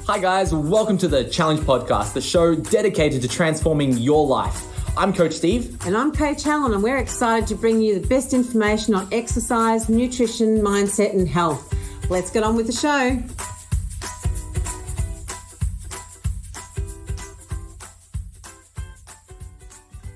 Hi guys, welcome to the Challenge Podcast, the show dedicated to transforming your life. I'm Coach Steve. And I'm Coach Helen, and we're excited to bring you the best information on exercise, nutrition, mindset and health. Let's get on with the show.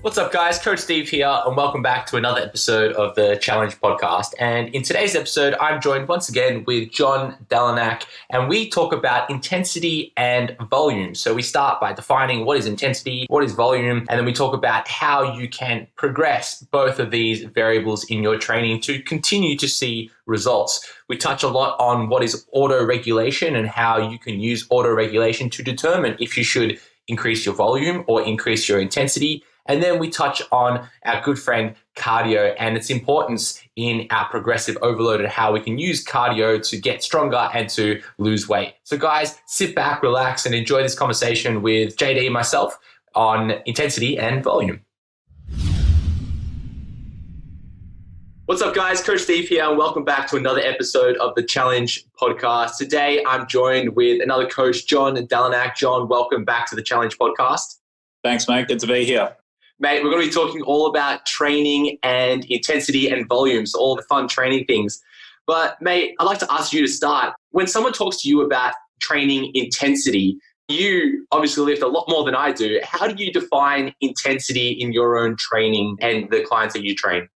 What's up guys, Coach Steve here and welcome back to another episode of the Challenge Podcast. And in today's episode, I'm joined once again with John Delinac and we talk about intensity and volume. So we start by defining what is intensity, what is volume, and then we talk about how you can progress both of these variables in your training to continue to see results. We touch a lot on what is autoregulation and how you can use autoregulation to determine if you should increase your volume or increase your intensity. And then we touch on our good friend cardio and its importance in our progressive overload and how we can use cardio to get stronger and to lose weight. So guys, sit back, relax, and enjoy this conversation with JD and myself on intensity and volume. What's up guys, Coach Steve here and welcome back to another episode of the Challenge Podcast. Today I'm joined with another coach, John Delinac. John, welcome back to the Challenge Podcast. Thanks mate, good to be here. Mate, we're going to be talking all about training and intensity and volume, so all the fun training things. But mate, I'd like to ask you to start. When someone talks to you about training intensity, you obviously lift a lot more than I do. How do you define intensity in your own training and the clients that you train?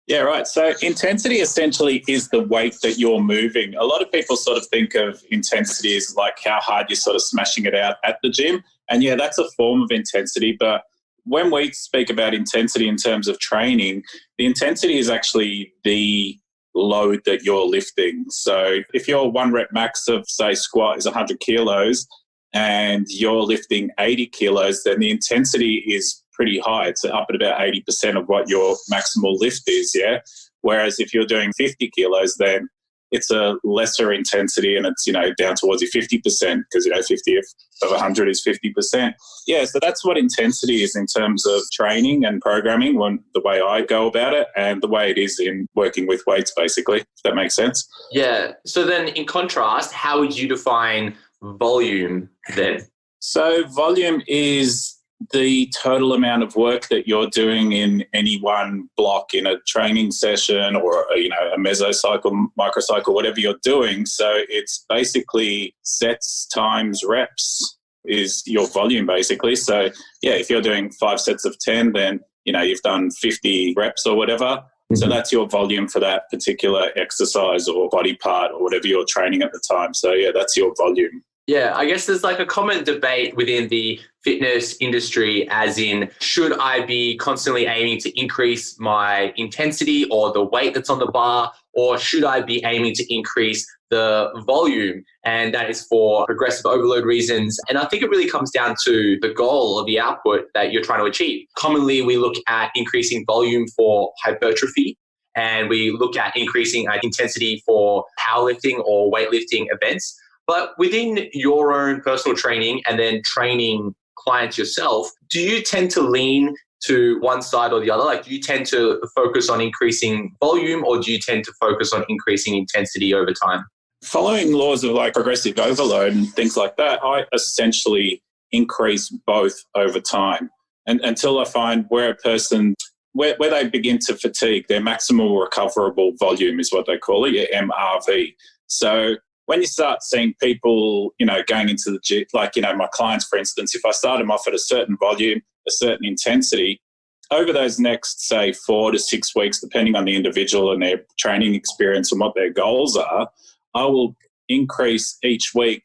Yeah, right. So intensity essentially is the weight that you're moving. A lot of people sort of think of intensity as like how hard you're sort of smashing it out at the gym. And yeah, that's a form of intensity, but when we speak about intensity in terms of training, the intensity is actually the load that you're lifting. So if your 1 rep max of, say, squat is 100 kilos and you're lifting 80 kilos, then the intensity is pretty high. It's up at about 80% of what your maximal lift is, yeah? Whereas if you're doing 50 kilos, then it's a lesser intensity and it's, down towards your 50% because, 50 of 100 is 50%. Yeah, so that's what intensity is in terms of training and programming, the way I go about it and the way it is in working with weights, basically, if that makes sense. Yeah. So then in contrast, how would you define volume then? So volume is the total amount of work that you're doing in any one block in a training session or, a mesocycle, microcycle, whatever you're doing. So it's basically sets times reps is your volume basically. So yeah, if you're doing 5 sets of 10, then, you've done 50 reps or whatever. Mm-hmm. So that's your volume for that particular exercise or body part or whatever you're training at the time. So yeah, that's your volume. Yeah, I guess there's like a common debate within the fitness industry as in, should I be constantly aiming to increase my intensity or the weight that's on the bar, or should I be aiming to increase the volume? And that is for progressive overload reasons. And I think it really comes down to the goal of the output that you're trying to achieve. Commonly, we look at increasing volume for hypertrophy, and we look at increasing intensity for powerlifting or weightlifting events. But within your own personal training and then training clients yourself, do you tend to lean to one side or the other? Like, do you tend to focus on increasing volume or do you tend to focus on increasing intensity over time? Following laws of like progressive overload and things like that, I essentially increase both over time and until I find where a person, where they begin to fatigue, their maximal recoverable volume is what they call it, your MRV. So when you start seeing people, going into the gym, like, my clients, for instance, if I start them off at a certain volume, a certain intensity, over those next, say, 4 to 6 weeks, depending on the individual and their training experience and what their goals are, I will increase each week.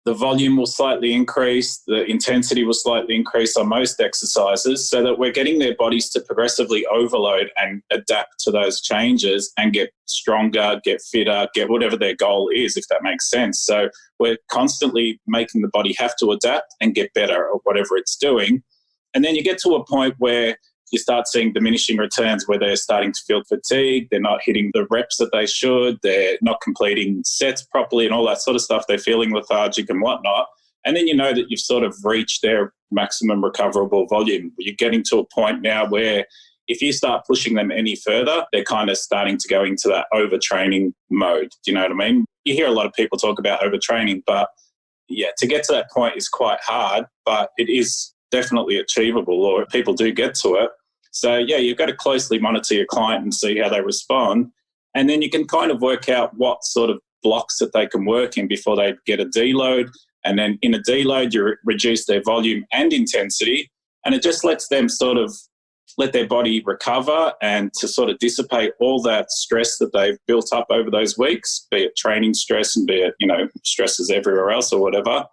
The volume will slightly increase, the intensity will slightly increase on most exercises so that we're getting their bodies to progressively overload and adapt to those changes and get stronger, get fitter, get whatever their goal is, if that makes sense. So we're constantly making the body have to adapt and get better at whatever it's doing. And then you get to a point where you start seeing diminishing returns where they're starting to feel fatigued, they're not hitting the reps that they should, they're not completing sets properly and all that sort of stuff, they're feeling lethargic and whatnot. And then you know that you've sort of reached their maximum recoverable volume. You're getting to a point now where if you start pushing them any further, they're kind of starting to go into that overtraining mode. Do you know what I mean? You hear a lot of people talk about overtraining, but to get to that point is quite hard, but it is definitely achievable, or people do get to it. So, you've got to closely monitor your client and see how they respond. And then you can kind of work out what sort of blocks that they can work in before they get a deload. And then in a deload, you reduce their volume and intensity. And it just lets them sort of let their body recover and to sort of dissipate all that stress that they've built up over those weeks, be it training stress and be it, stresses everywhere else or whatever.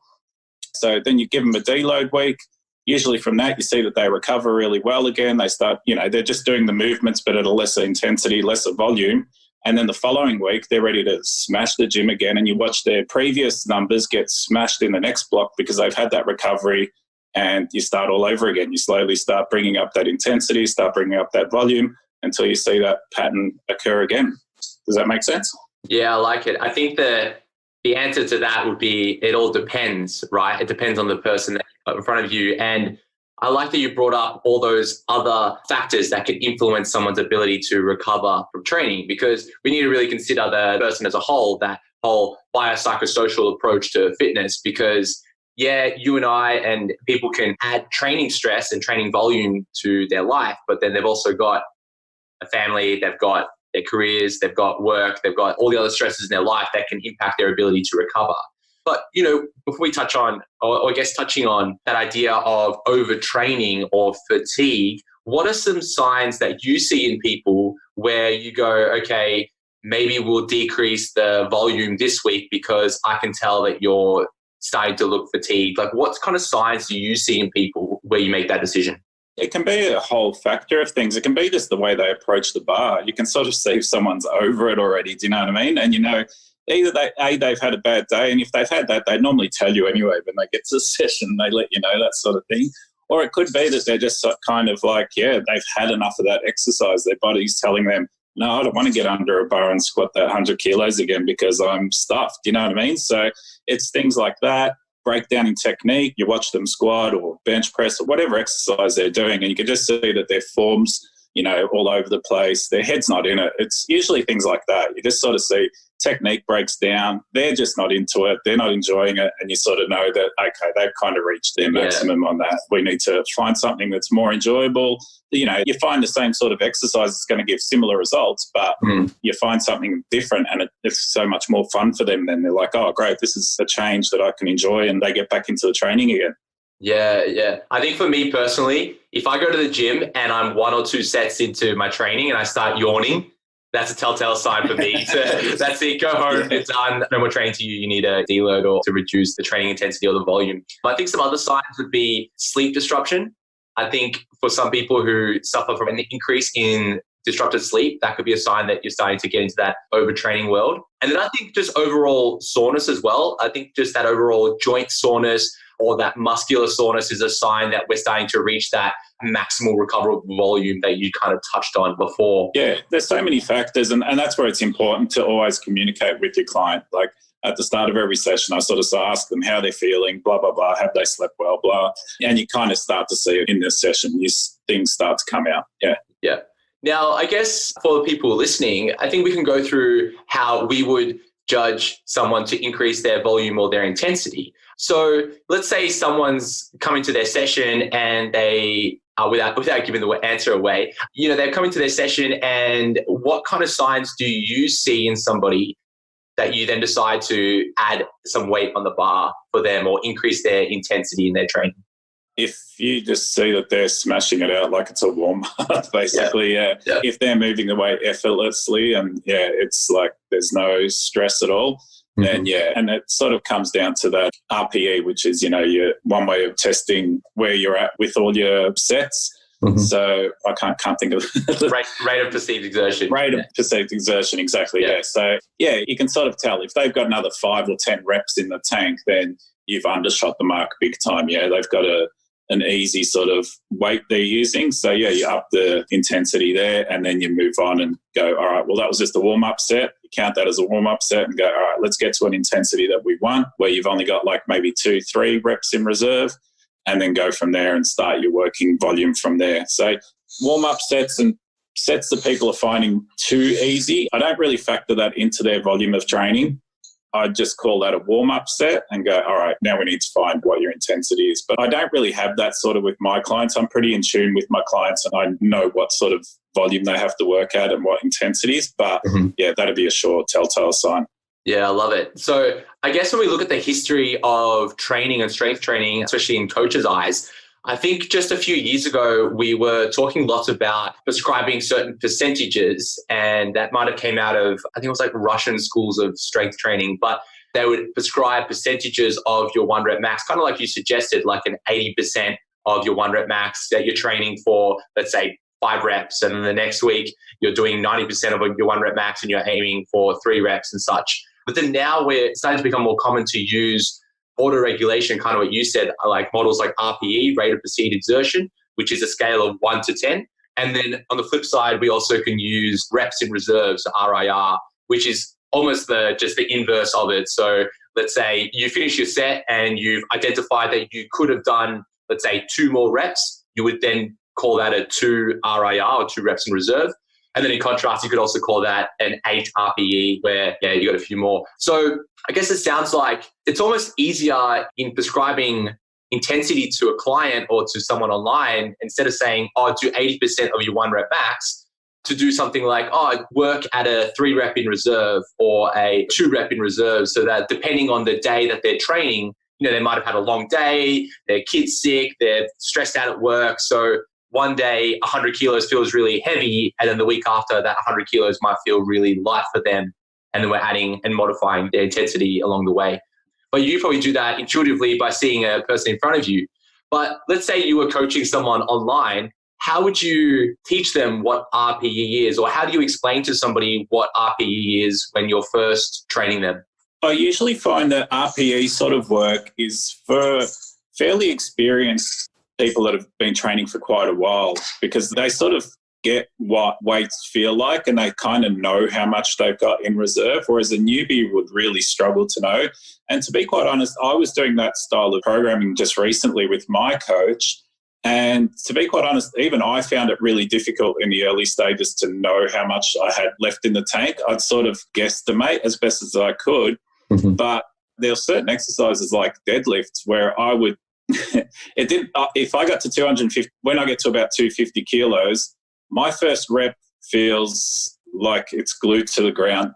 So then you give them a deload week. Usually from that, you see that they recover really well again. They start, they're just doing the movements, but at a lesser intensity, lesser volume. And then the following week, they're ready to smash the gym again. And you watch their previous numbers get smashed in the next block because they've had that recovery, and you start all over again. You slowly start bringing up that intensity, start bringing up that volume until you see that pattern occur again. Does that make sense? Yeah, I like it. I think the answer to that would be it all depends, right? It depends on the person in front of you. And I like that you brought up all those other factors that can influence someone's ability to recover from training, because we need to really consider the person as a whole, that whole biopsychosocial approach to fitness, because you and I and people can add training stress and training volume to their life, but then they've also got a family, they've got their careers, they've got work, they've got all the other stresses in their life that can impact their ability to recover. But, before we touch on, or I guess touching on that idea of overtraining or fatigue, what are some signs that you see in people where you go, okay, maybe we'll decrease the volume this week because I can tell that you're starting to look fatigued? Like, what kind of signs do you see in people where you make that decision? It can be a whole factor of things. It can be just the way they approach the bar. You can sort of see if someone's over it already. Do you know what I mean? And, either they've had a bad day, and if they've had that, they normally tell you anyway when they get to the session. They let you know, that sort of thing. Or it could be that they're just kind of like, they've had enough of that exercise. Their body's telling them, no, I don't want to get under a bar and squat that 100 kilos again because I'm stuffed. You know what I mean? So it's things like that. Breakdown in technique. You watch them squat or bench press or whatever exercise they're doing, and you can just see that their form's, all over the place. Their head's not in it. It's usually things like that. You just sort of see technique breaks down. They're just not into it. They're not enjoying it. And you sort of know that, okay, they've kind of reached their maximum on that. We need to find something that's more enjoyable. You find the same sort of exercise is going to give similar results, but you find something different, and it's so much more fun for them. Then they're like, oh, great, this is a change that I can enjoy, and they get back into the training again. Yeah. I think for me personally, if I go to the gym and I'm 1 or 2 sets into my training and I start yawning, that's a telltale sign for me. That's it. Go home. It's done. No more training to you. You need a deload or to reduce the training intensity or the volume. I think some other signs would be sleep disruption. I think for some people who suffer from an increase in disrupted sleep, that could be a sign that you're starting to get into that overtraining world. And then I think just overall soreness as well. I think just that overall joint soreness or that muscular soreness is a sign that we're starting to reach that maximal recoverable volume that you kind of touched on before. Yeah, there's so many factors, and that's where it's important to always communicate with your client. Like at the start of every session, I sort of ask them how they're feeling, blah, blah, blah, have they slept well, blah. And you kind of start to see it in this session. Things start to come out. Yeah. Now, I guess for the people listening, I think we can go through how we would judge someone to increase their volume or their intensity. So let's say someone's coming to their session and they without giving the answer away, they're coming to their session, and what kind of signs do you see in somebody that you then decide to add some weight on the bar for them or increase their intensity in their training? If you just see that they're smashing it out like it's a warm-up, basically, if they're moving the weight effortlessly and, it's like there's no stress at all, then, and it sort of comes down to that RPE, which is, your one way of testing where you're at with all your sets. So I can't think of rate of perceived exertion. Rate of perceived exertion, exactly, So, you can sort of tell if they've got another 5 or 10 reps in the tank, then you've undershot the mark big time. They've got an easy sort of weight they're using. So, you up the intensity there, and then you move on and go, all right, well, that was just a warm-up set. You count that as a warm-up set and go, all right, let's get to an intensity that we want, where you've only got like maybe 2-3 reps in reserve, and then go from there and start your working volume from there. So warm-up sets and sets that people are finding too easy, I don't really factor that into their volume of training. I'd just call that a warm-up set and go, all right, now we need to find what your intensity is. But I don't really have that sort of with my clients. I'm pretty in tune with my clients and I know what sort of volume they have to work at and what intensities. But yeah, that'd be a sure telltale sign. Yeah, I love it. So I guess when we look at the history of training and strength training, especially in coaches' eyes, I think just a few years ago, we were talking lots about prescribing certain percentages, and that might have came out of, I think it was like Russian schools of strength training, but they would prescribe percentages of your 1 rep max, kind of like you suggested, like an 80% of your 1 rep max that you're training for, let's say 5 reps. And then the next week you're doing 90% of your 1 rep max and you're aiming for 3 reps and such. But then now we're starting to become more common to use autoregulation, kind of what you said, like models like RPE, rate of perceived exertion, which is a scale of 1 to 10. And then on the flip side, we also can use reps in reserves, RIR, which is almost just the inverse of it. So let's say you finish your set and you've identified that you could have done, let's say 2 more reps. You would then call that a 2 RIR or 2 reps in reserve. And then in contrast, you could also call that an 8 RPE where, yeah, you got a few more. So I guess it sounds like it's almost easier in prescribing intensity to a client or to someone online, instead of saying, oh, do 80% of your 1 rep max, to do something like, oh, work at a 3 rep in reserve or a 2 rep in reserve, so that depending on the day that they're training, they might have had a long day, their kid's sick, they're stressed out at work. So one day 100 kilos feels really heavy, and then the week after that 100 kilos might feel really light for them. And then we're adding and modifying their intensity along the way. But you probably do that intuitively by seeing a person in front of you. But let's say you were coaching someone online. How would you teach them what RPE is? Or how do you explain to somebody what RPE is when you're first training them? I usually find that RPE sort of work is for fairly experienced people that have been training for quite a while, because they sort of get what weights feel like and they kind of know how much they've got in reserve, whereas a newbie would really struggle to know. And to be quite honest, I was doing that style of programming just recently with my coach. And to be quite honest, even I found it really difficult in the early stages to know how much I had left in the tank. I'd sort of guesstimate as best as I could. But there were certain exercises like deadlifts where I would, if I got to 250, when I get to about 250 kilos, my first rep feels like it's glued to the ground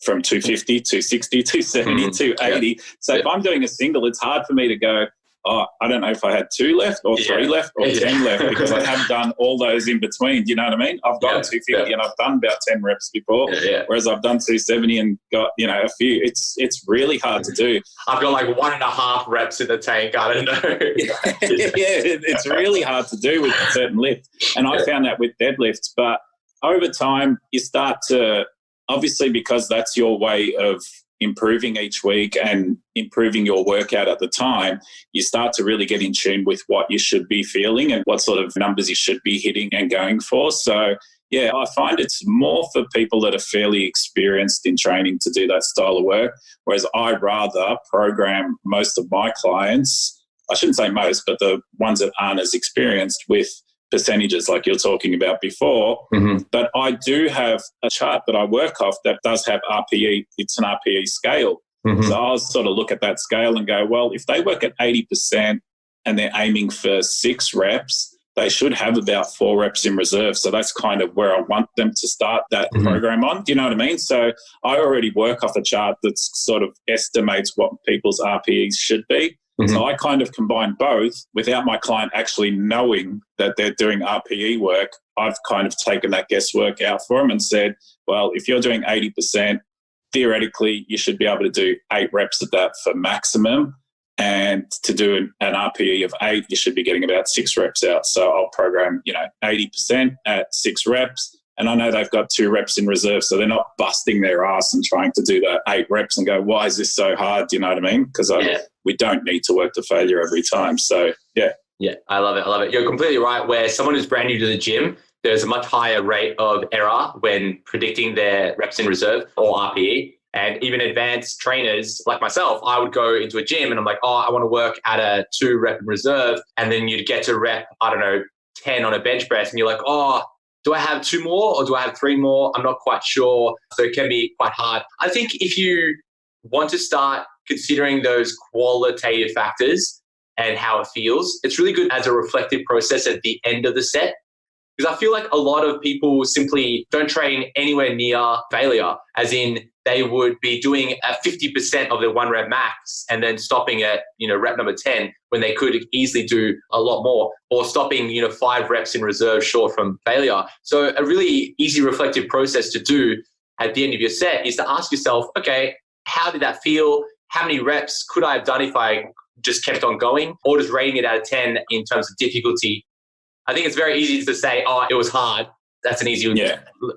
from 250, 260, 270, 280. So if I'm doing a single, it's hard for me to go, oh, I don't know if I had 2 left or 3 left or 10 left, because I have done all those in between. Do you know what I mean? I've gone 250 and I've done about 10 reps before, whereas I've done 270 and got, a few. It's really hard to do. I've got like 1.5 reps in the tank. I don't know. It's really hard to do with certain lifts. And I found that with deadlifts. But over time, you start to, obviously, because that's your way of improving each week and improving your workout at the time, you start to really get in tune with what you should be feeling and what sort of numbers you should be hitting and going for. So, yeah, I find it's more for people that are fairly experienced in training to do that style of work, whereas I rather program most of my clients, I shouldn't say most, but the ones that aren't as experienced, with percentages like you're talking about before. But I do have a chart that I work off that does have RPE. It's an RPE scale. So I'll sort of look at that scale and go, well, if they work at 80% and they're aiming for 6 reps, they should have about 4 reps in reserve. So that's kind of where I want them to start that program on. Do you know what I mean? So I already work off a chart that sort of estimates what people's RPEs should be. So I kind of combine both without my client actually knowing that they're doing RPE work. I've kind of taken that guesswork out for them and said, well, if you're doing 80%, theoretically, you should be able to do 8 reps of that for maximum. And to do an RPE of 8, you should be getting about 6 reps out. So I'll program, 80% at 6 reps. And I know they've got 2 reps in reserve, so they're not busting their ass and trying to do that 8 reps and go, why is this so hard? Do you know what I mean? Because we don't need to work to failure every time. So, yeah. Yeah, I love it. You're completely right. Where someone who's brand new to the gym, there's a much higher rate of error when predicting their reps in reserve or RPE. And even advanced trainers like myself, I would go into a gym and I'm like, oh, I want to work at a 2 rep in reserve. And then you'd get to rep, 10 on a bench press. And you're like, oh, do I have 2 more or do I have 3 more? I'm not quite sure. So it can be quite hard. I think if you want to start considering those qualitative factors and how it feels, it's really good as a reflective process at the end of the set. Because I feel like a lot of people simply don't train anywhere near failure, as in they would be doing a 50% of their 1 rep max and then stopping at, rep number 10 when they could easily do a lot more, or stopping, 5 reps in reserve short from failure. So a really easy reflective process to do at the end of your set is to ask yourself, okay, how did that feel? How many reps could I have done if I just kept on going? Or just rating it out of 10 in terms of difficulty. I think it's very easy to say, oh, it was hard. That's an easy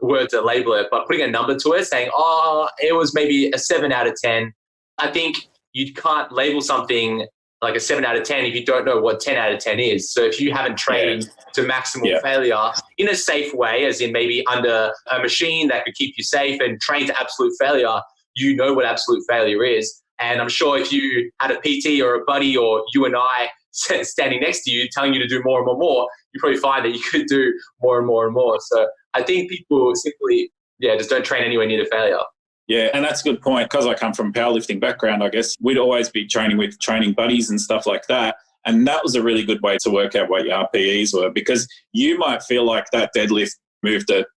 word to label it. But putting a number to it, saying, oh, it was maybe a 7 out of 10. I think you can't label something like a 7 out of 10 if you don't know what 10 out of 10 is. So if you haven't trained to maximal failure in a safe way, as in maybe under a machine that could keep you safe and train to absolute failure, you know what absolute failure is. And I'm sure if you had a PT or a buddy or you and I standing next to you telling you to do more and more and more, you probably find that you could do more and more and more. So I think people simply, just don't train anywhere near the failure. Yeah, and that's a good point. Because I come from a powerlifting background, I guess we'd always be training with training buddies and stuff like that. And that was a really good way to work out what your RPEs were, because you might feel like that deadlift moved at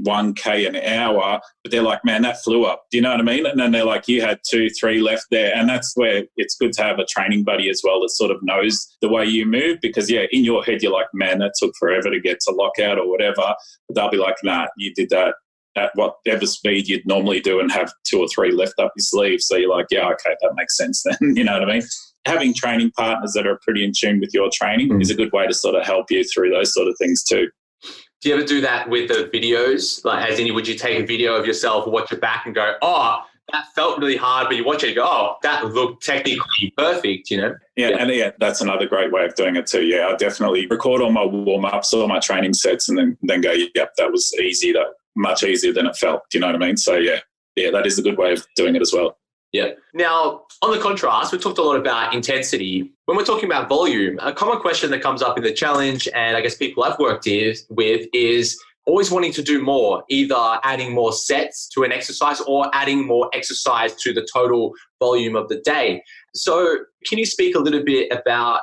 1K an hour, but they're like, man, that flew up. Do you know what I mean? And then they're like, you had 2, 3 left there. And that's where it's good to have a training buddy as well that sort of knows the way you move, because in your head, you're like, man, that took forever to get to lockout or whatever. But they'll be like, nah, you did that at whatever speed you'd normally do and have 2 or 3 left up your sleeve. So you're like, yeah, okay, that makes sense then. You know what I mean? Having training partners that are pretty in tune with your training is a good way to sort of help you through those sort of things too. Do you ever do that with the videos? Like, as in, would you take a video of yourself, watch it back and go, oh, that felt really hard, but you watch it and go, oh, that looked technically perfect, Yeah, and that's another great way of doing it too. Yeah, I definitely record all my warm-ups, all my training sets, and then go, yep, that was easy, that much easier than it felt. Do you know what I mean? So, yeah, that is a good way of doing it as well. Yeah. Now, on the contrast, we talked a lot about intensity. When we're talking about volume, a common question that comes up in the challenge, and I guess people I've worked with, is always wanting to do more, either adding more sets to an exercise or adding more exercise to the total volume of the day. So can you speak a little bit about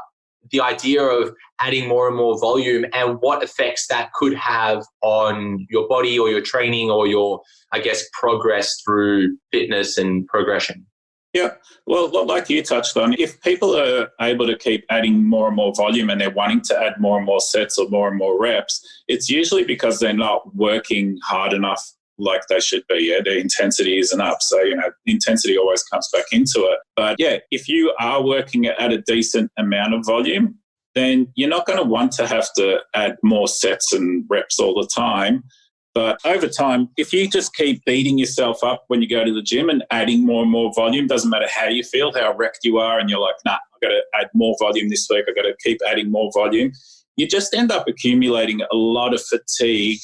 the idea of adding more and more volume and what effects that could have on your body or your training or your, I guess, progress through fitness and progression? Yeah, well, like you touched on, if people are able to keep adding more and more volume and they're wanting to add more and more sets or more and more reps, it's usually because they're not working hard enough like they should be. Yeah, their intensity isn't up. So, intensity always comes back into it. But if you are working at a decent amount of volume, then you're not going to want to have to add more sets and reps all the time. But over time, if you just keep beating yourself up when you go to the gym and adding more and more volume, doesn't matter how you feel, how wrecked you are, and you're like, nah, I've got to add more volume this week, I've got to keep adding more volume, you just end up accumulating a lot of fatigue.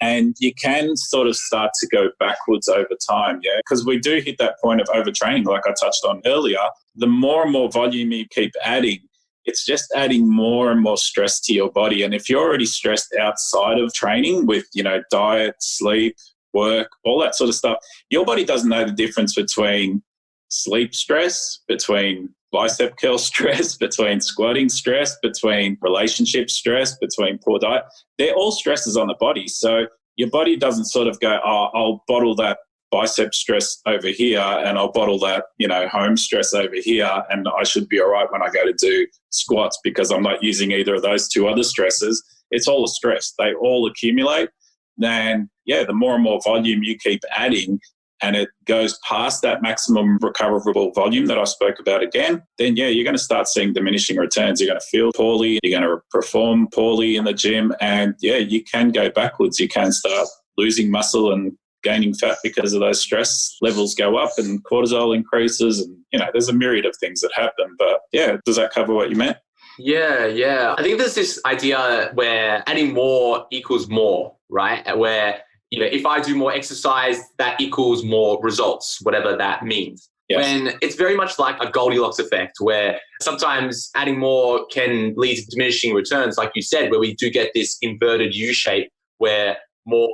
And you can sort of start to go backwards over time, because we do hit that point of overtraining, like I touched on earlier. The more and more volume you keep adding, it's just adding more and more stress to your body. And if you're already stressed outside of training with, diet, sleep, work, all that sort of stuff, your body doesn't know the difference between sleep stress, between bicep curl stress, between squatting stress, between relationship stress, between poor diet. They're all stresses on the body. So your body doesn't sort of go, oh, I'll bottle that bicep stress over here and I'll bottle that, home stress over here, and I should be all right when I go to do squats because I'm not using either of those 2 other stresses. It's all a stress. They all accumulate. Then, the more and more volume you keep adding, and it goes past that maximum recoverable volume that I spoke about again, then you're going to start seeing diminishing returns. You're going to feel poorly. You're going to perform poorly in the gym. And you can go backwards. You can start losing muscle and gaining fat because of those stress levels go up and cortisol increases. And, there's a myriad of things that happen. But does that cover what you meant? Yeah. I think there's this idea where adding more equals more, right? Where if I do more exercise, that equals more results, whatever that means. Yes. When it's very much like a Goldilocks effect, where sometimes adding more can lead to diminishing returns, like you said, where we do get this inverted U shape where more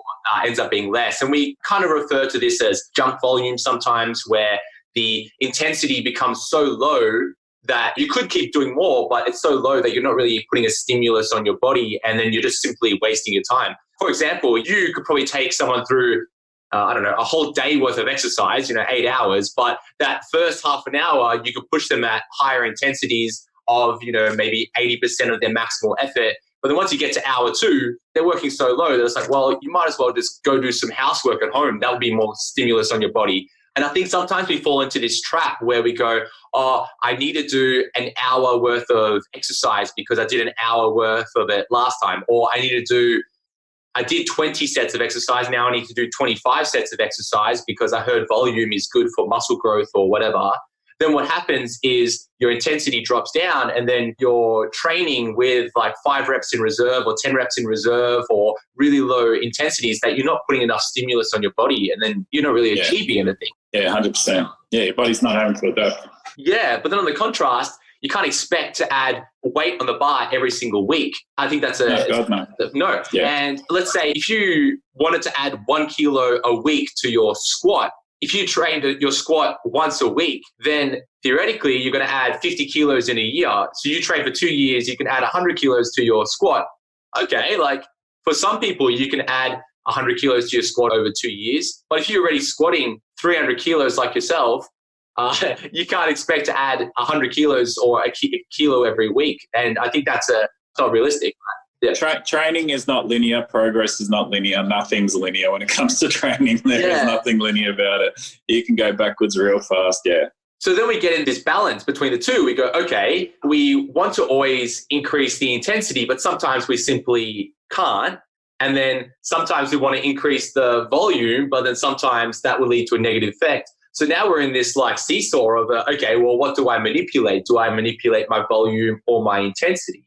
ends up being less. And we kind of refer to this as junk volume sometimes, where the intensity becomes so low that you could keep doing more, but it's so low that you're not really putting a stimulus on your body, and then you're just simply wasting your time. For example, you could probably take someone through, a whole day worth of exercise, 8 hours, but that first half an hour, you could push them at higher intensities of, maybe 80% of their maximal effort. But then once you get to hour 2, they're working so low that it's like, well, you might as well just go do some housework at home. That would be more stimulus on your body. And I think sometimes we fall into this trap where we go, oh, I need to do an hour worth of exercise because I did an hour worth of it last time. Or I did 20 sets of exercise. Now I need to do 25 sets of exercise because I heard volume is good for muscle growth or whatever. Then what happens is your intensity drops down, and then you're training with like 5 reps in reserve or 10 reps in reserve or really low intensities that you're not putting enough stimulus on your body, and then you're not really achieving anything. Yeah, 100%. Yeah, your body's not having to adapt. Yeah, but then on the contrast, you can't expect to add weight on the bar every single week. I think that's no. Yeah. And let's say if you wanted to add 1 kilo a week to your squat, if you trained your squat once a week, then theoretically you're going to add 50 kilos in a year. So you train for 2 years, you can add 100 kilos to your squat. Okay, like for some people, you can add 100 kilos to your squat over 2 years. But if you're already squatting 300 kilos like yourself, you can't expect to add 100 kilos or a kilo every week. And I think that's not realistic. Yeah. Training is not linear. Progress is not linear. Nothing's linear when it comes to training. There's nothing linear about it. You can go backwards real fast, yeah. So then we get in this balance between the two. We go, okay, we want to always increase the intensity, but sometimes we simply can't. And then sometimes we want to increase the volume, but then sometimes that will lead to a negative effect. So now we're in this like seesaw of, okay, well, what do I manipulate? Do I manipulate my volume or my intensity?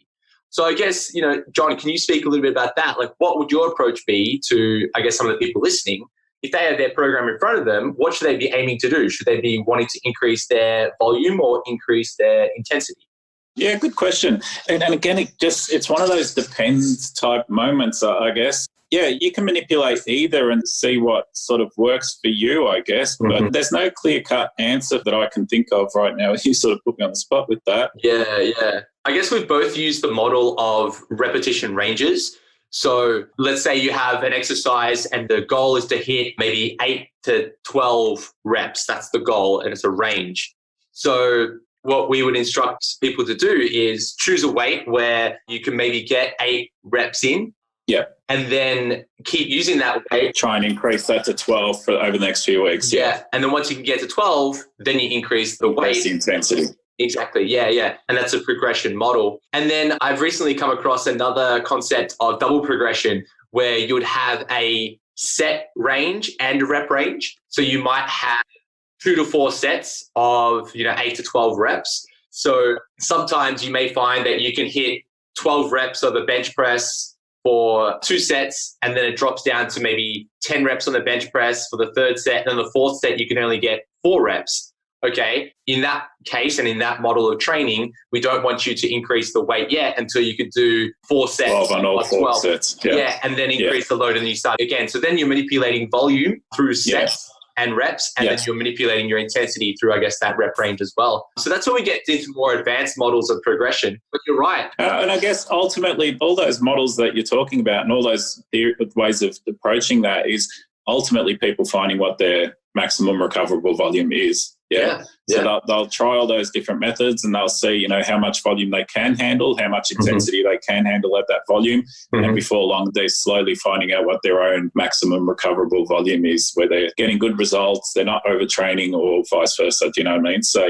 So I guess, John, can you speak a little bit about that? Like, what would your approach be to, I guess, some of the people listening? If they have their program in front of them, what should they be aiming to do? Should they be wanting to increase their volume or increase their intensity? Yeah, good question. And again, it's one of those depends type moments, I guess. Yeah, you can manipulate either and see what sort of works for you, I guess. But there's no clear-cut answer that I can think of right now. You sort of put me on the spot with that. Yeah. I guess we've both used the model of repetition ranges. So let's say you have an exercise and the goal is to hit maybe 8 to 12 reps. That's the goal, and it's a range. So what we would instruct people to do is choose a weight where you can maybe get 8 reps in. Yeah. And then keep using that weight. Try and increase that to 12 over the next few weeks. Yeah. And then once you can get to 12, then you increase the weight. Increase the intensity. Exactly. Yeah. And that's a progression model. And then I've recently come across another concept of double progression where you would have a set range and a rep range. So you might have 2 to 4 sets of, 8 to 12 reps. So sometimes you may find that you can hit 12 reps of a bench press for 2 sets, and then it drops down to maybe 10 reps on the bench press for the 3rd set. And then the 4th set, you can only get 4 reps. Okay. In that case and in that model of training, we don't want you to increase the weight yet until you could do 4 sets. 12 on all 4 sets. Yeah. And then increase the load and then you start again. So then you're manipulating volume through sets and reps, and then you're manipulating your intensity through, I guess, that rep range as well. So that's when we get into more advanced models of progression. But you're right. And I guess ultimately all those models that you're talking about and all those ways of approaching that is ultimately people finding what their maximum recoverable volume is. Yeah. So they'll try all those different methods and they'll see, how much volume they can handle, how much intensity they can handle at that volume. And before long, they're slowly finding out what their own maximum recoverable volume is, where they're getting good results, they're not overtraining or vice versa. Do you know what I mean? So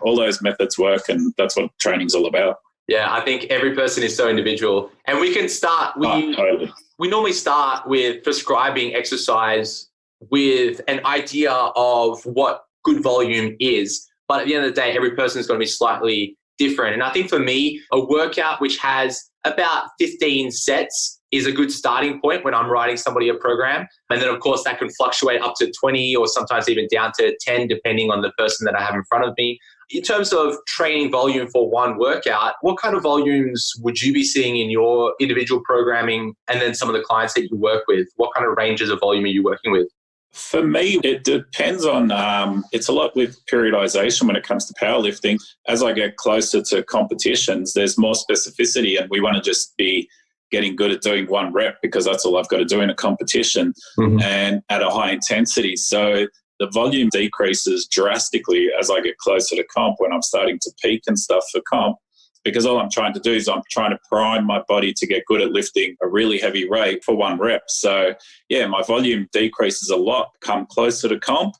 all those methods work, and that's what training's all about. Yeah, I think every person is so individual. And we can start, totally. We normally start with prescribing exercise with an idea of what good volume is. But at the end of the day, every person is going to be slightly different. And I think for me, a workout which has about 15 sets is a good starting point when I'm writing somebody a program. And then, of course, that can fluctuate up to 20 or sometimes even down to 10, depending on the person that I have in front of me. In terms of training volume for one workout, what kind of volumes would you be seeing in your individual programming and then some of the clients that you work with? What kind of ranges of volume are you working with? For me, it depends on, it's a lot with periodization when it comes to powerlifting. As I get closer to competitions, there's more specificity, and we want to just be getting good at doing one rep because that's all I've got to do in a competition and at a high intensity. So the volume decreases drastically as I get closer to comp when I'm starting to peak and stuff for comp, because all I'm trying to do is I'm trying to prime my body to get good at lifting a really heavy rate for one rep. So yeah, my volume decreases a lot, come closer to comp,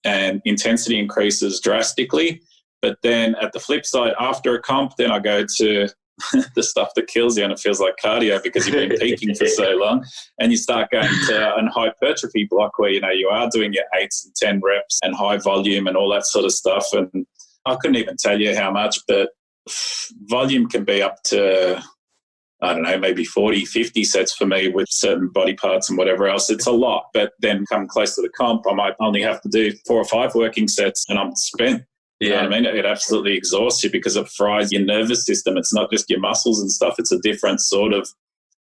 and intensity increases drastically. But then at the flip side, after a comp, then I go to the stuff that kills you, and it feels like cardio because you've been peaking for so long, and you start going to an hypertrophy block where, you are doing your 8s and 10 reps and high volume and all that sort of stuff. And I couldn't even tell you how much, but volume can be up to, I don't know, maybe 40, 50 sets for me with certain body parts and whatever else. It's a lot, but then come close to the comp, I might only have to do 4 or 5 working sets and I'm spent. You know what I mean? It absolutely exhausts you because it fries your nervous system. It's not just your muscles and stuff. It's a different sort of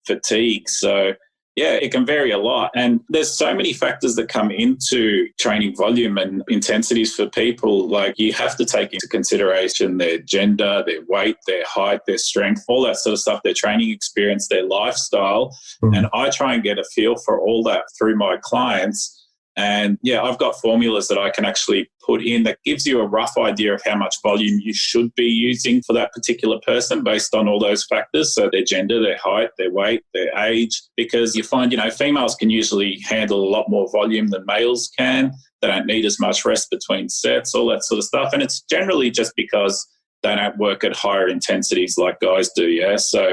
fatigue. So yeah, it can vary a lot. And there's so many factors that come into training volume and intensities for people. Like, you have to take into consideration their gender, their weight, their height, their strength, all that sort of stuff, their training experience, their lifestyle. And I try and get a feel for all that through my clients. And yeah, I've got formulas that I can actually put in that gives you a rough idea of how much volume you should be using for that particular person based on all those factors. So their gender, their height, their weight, their age, because you find, females can usually handle a lot more volume than males can. They don't need as much rest between sets, all that sort of stuff. And it's generally just because they don't work at higher intensities like guys do, yeah? So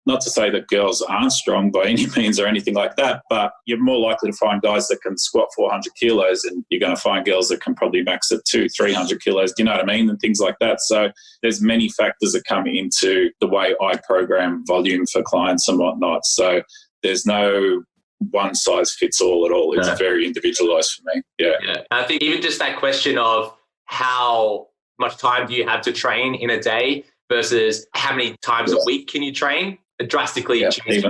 not to say that girls aren't strong by any means or anything like that, but you're more likely to find guys that can squat 400 kilos, and you're going to find girls that can probably max at 200-300 kilos, do you know what I mean? And things like that. So there's many factors that come into the way I program volume for clients and whatnot. So there's no one size fits all at all. It's very individualized for me. Yeah. I think even just that question of how much time do you have to train in a day versus how many times a week can you train, it drastically changes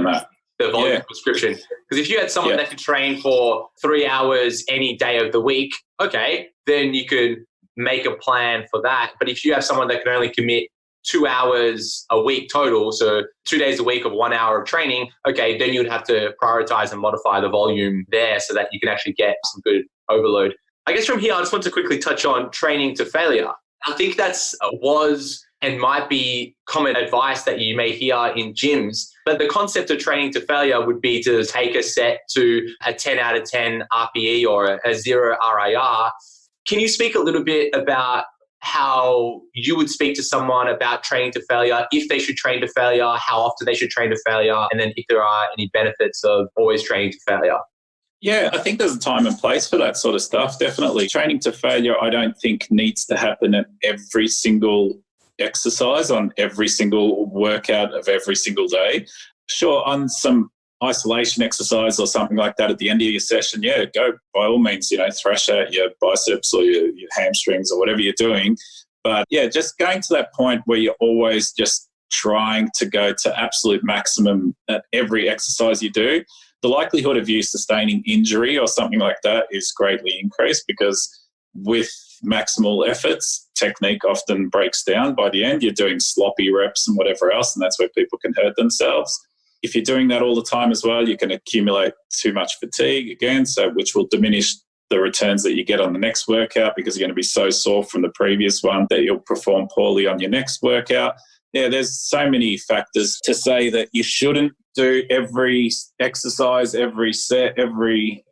the volume prescription. Because if you had someone that could train for 3 hours any day of the week, okay, then you could make a plan for that. But if you have someone that can only commit 2 hours a week total, so 2 days a week of 1 hour of training, okay, then you'd have to prioritize and modify the volume there so that you can actually get some good overload. I guess from here, I just want to quickly touch on training to failure. I think that's was and might be common advice that you may hear in gyms. But the concept of training to failure would be to take a set to a 10 out of 10 RPE or a 0 RIR. Can you speak a little bit about how you would speak to someone about training to failure, if they should train to failure, how often they should train to failure, and then if there are any benefits of always training to failure? Yeah, I think there's a time and place for that sort of stuff, definitely. Training to failure, I don't think needs to happen at every single exercise, on every single workout of every single day. Sure, on some isolation exercise or something like that at the end of your session, yeah, go by all means, thrash out your biceps or your hamstrings or whatever you're doing. But yeah, just going to that point where you're always just trying to go to absolute maximum at every exercise you do, the likelihood of you sustaining injury or something like that is greatly increased, because with maximal efforts, technique often breaks down. By the end, you're doing sloppy reps and whatever else, and that's where people can hurt themselves. If you're doing that all the time as well, you can accumulate too much fatigue again, which will diminish the returns that you get on the next workout, because you're going to be so sore from the previous one that you'll perform poorly on your next workout. Yeah, there's so many factors to say that you shouldn't do every exercise, every set, every,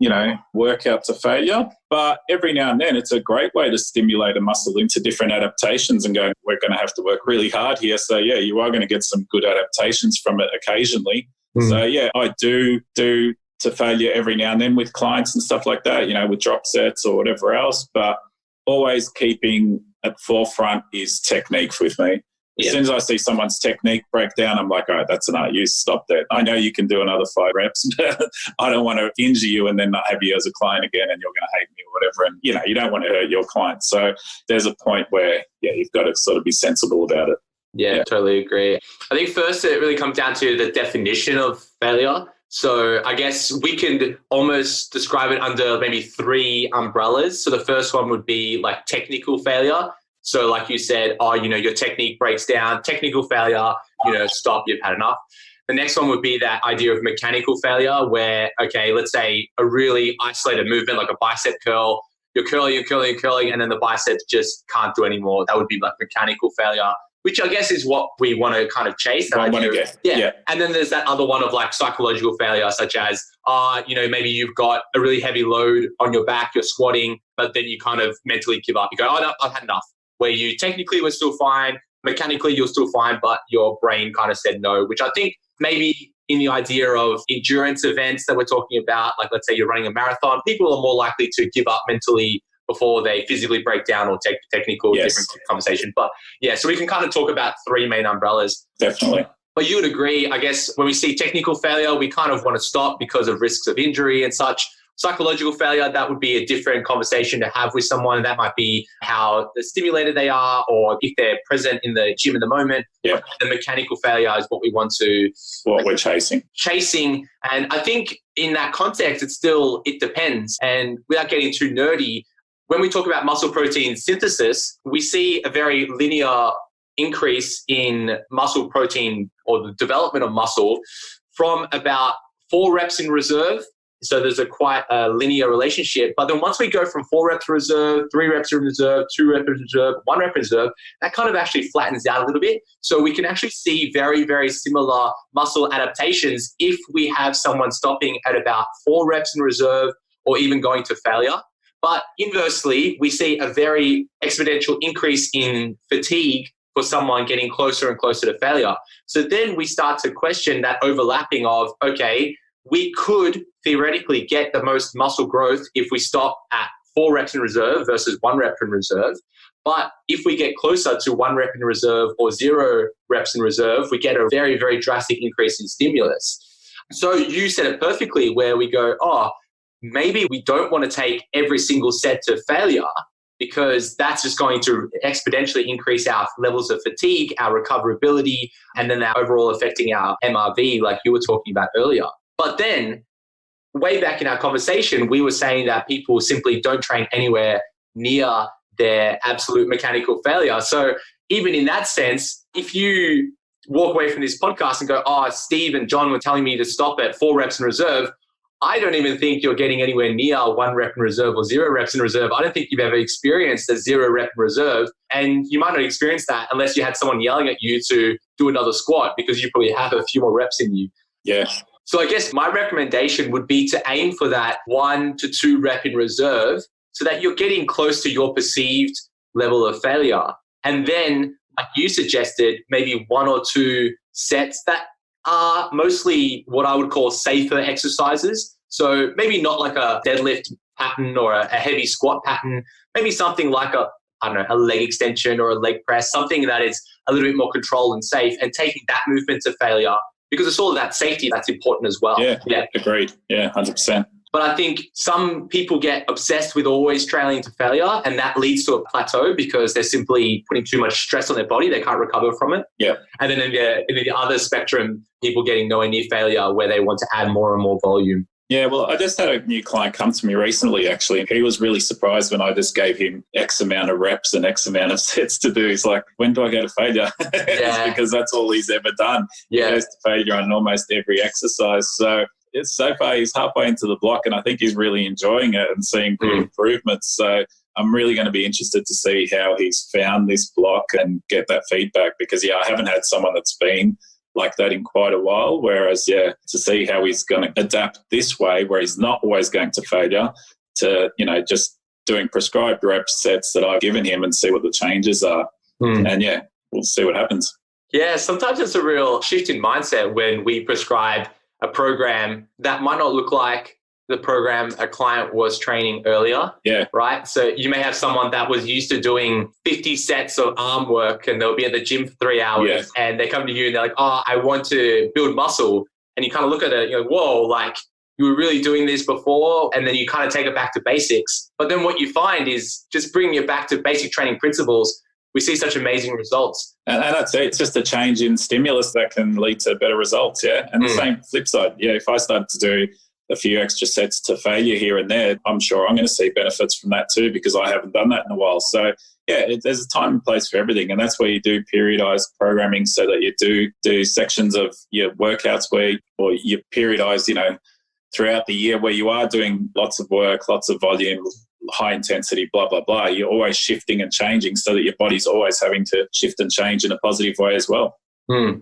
workout to failure. But every now and then, it's a great way to stimulate a muscle into different adaptations and go, we're going to have to work really hard here. So yeah, you are going to get some good adaptations from it occasionally. So yeah, I do to failure every now and then with clients and stuff like that, with drop sets or whatever else. But always keeping at forefront is technique with me. As soon as I see someone's technique break down, I'm like, all right, that's enough. You stop that. I know you can do another 5 reps, but I don't want to injure you and then not have you as a client again and you're going to hate me or whatever. And, you don't want to hurt your client. So there's a point where, you've got to sort of be sensible about it. Yeah, totally agree. I think first it really comes down to the definition of failure. So I guess we can almost describe it under maybe 3 umbrellas. So the first one would be like technical failure. So like you said, your technique breaks down, technical failure, stop, you've had enough. The next one would be that idea of mechanical failure where, okay, let's say a really isolated movement like a bicep curl, you're curling, and then the biceps just can't do anymore. That would be like mechanical failure, which I guess is what we want to kind of chase. Yeah. And then there's that other one of like psychological failure, such as, maybe you've got a really heavy load on your back, you're squatting, but then you kind of mentally give up. You go, oh, no, I've had enough. Where you technically were still fine, mechanically you're still fine, but your brain kind of said no, which I think maybe in the idea of endurance events that we're talking about, like let's say you're running a marathon, people are more likely to give up mentally before they physically break down or technical, different conversation. But yeah, so we can kind of talk about 3 main umbrellas. Definitely. But you would agree, I guess, when we see technical failure, we kind of want to stop because of risks of injury and such. Psychological failure, that would be a different conversation to have with someone. That might be how stimulated they are or if they're present in the gym in the moment. Yeah. The mechanical failure is what we want to... What we're chasing. And I think in that context, it depends. And without getting too nerdy, when we talk about muscle protein synthesis, we see a very linear increase in muscle protein or the development of muscle from about 4 reps in reserve. So there's quite a linear relationship. But then once we go from 4 reps in reserve, 3 reps in reserve, 2 reps in reserve, 1 rep in reserve, that kind of actually flattens out a little bit. So we can actually see very, very similar muscle adaptations if we have someone stopping at about 4 reps in reserve or even going to failure. But inversely, we see a very exponential increase in fatigue for someone getting closer and closer to failure. So then we start to question that overlapping of, okay, we could theoretically get the most muscle growth if we stop at 4 reps in reserve versus 1 rep in reserve. But if we get closer to 1 rep in reserve or 0 reps in reserve, we get a very, very drastic increase in stimulus. So you said it perfectly where we go, maybe we don't want to take every single set to failure because that's just going to exponentially increase our levels of fatigue, our recoverability, and then our overall affecting our MRV like you were talking about earlier. But then way back in our conversation, we were saying that people simply don't train anywhere near their absolute mechanical failure. So even in that sense, if you walk away from this podcast and go, Steve and John were telling me to stop at 4 reps in reserve, I don't even think you're getting anywhere near 1 rep in reserve or 0 reps in reserve. I don't think you've ever experienced a 0 rep in reserve. And you might not experience that unless you had someone yelling at you to do another squat because you probably have a few more reps in you. Yeah. So I guess my recommendation would be to aim for that 1 to 2 rep in reserve so that you're getting close to your perceived level of failure. And then, like you suggested, maybe 1 or 2 sets that are mostly what I would call safer exercises. So maybe not like a deadlift pattern or a heavy squat pattern, maybe something like a leg extension or a leg press, something that is a little bit more controlled and safe and taking that movement to failure. Because it's all of that safety that's important as well. Yeah, agreed. Yeah, 100%. But I think some people get obsessed with always trailing to failure, and that leads to a plateau because they're simply putting too much stress on their body. They can't recover from it. Yeah. And then in the other spectrum, people getting nowhere near failure where they want to add more and more volume. Yeah, well, I just had a new client come to me recently, actually. He was really surprised when I just gave him X amount of reps and X amount of sets to do. He's like, when do I go to failure? It's because that's all he's ever done. Yeah. He goes to failure on almost every exercise. So so far he's halfway into the block and I think he's really enjoying it and seeing good improvements. So I'm really going to be interested to see how he's found this block and get that feedback because, I haven't had someone that's been like that in quite a while. Whereas, to see how he's going to adapt this way where he's not always going to failure to, just doing prescribed rep sets that I've given him and see what the changes are. And we'll see what happens. Yeah, sometimes it's a real shift in mindset when we prescribe a program that might not look like the program a client was training earlier. Yeah. Right. So you may have someone that was used to doing 50 sets of arm work and they'll be at the gym for 3 hours and they come to you and they're like, I want to build muscle. And you kind of look at it, whoa, like you were really doing this before. And then you kind of take it back to basics. But then what you find is just bringing it back to basic training principles we see such amazing results. And that's it. It's just a change in stimulus that can lead to better results, yeah? And the same flip side, if I start to do a few extra sets to failure here and there, I'm sure I'm going to see benefits from that too, because I haven't done that in a while. So, there's a time and place for everything. And that's where you do periodized programming, so that you do sections of your workouts or you periodize, throughout the year, where you are doing lots of work, lots of volume, high intensity, blah, blah, blah. You're always shifting and changing, so that your body's always having to shift and change in a positive way as well. I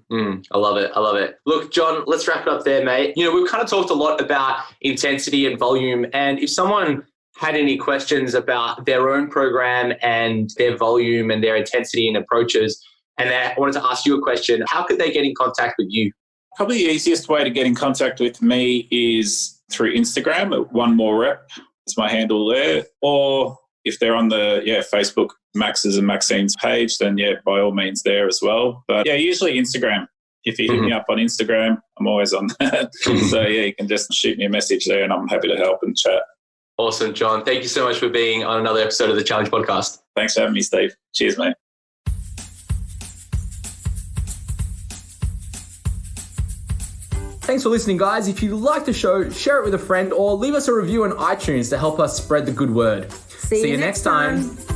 love it. I love it. Look, John, let's wrap it up there, mate. We've kind of talked a lot about intensity and volume. And if someone had any questions about their own program and their volume and their intensity and approaches, and they wanted to ask you a question, how could they get in contact with you? Probably the easiest way to get in contact with me is through Instagram at One More Rep. It's my handle there. Or if they're on the Facebook, Max's and Maxine's page, then by all means there as well. But usually Instagram. If you hit me up on Instagram, I'm always on that. So you can just shoot me a message there and I'm happy to help and chat. Awesome, John. Thank you so much for being on another episode of the Challenge Podcast. Thanks for having me, Steve. Cheers, mate. Thanks for listening, guys. If you like the show, share it with a friend or leave us a review on iTunes to help us spread the good word. See you next time.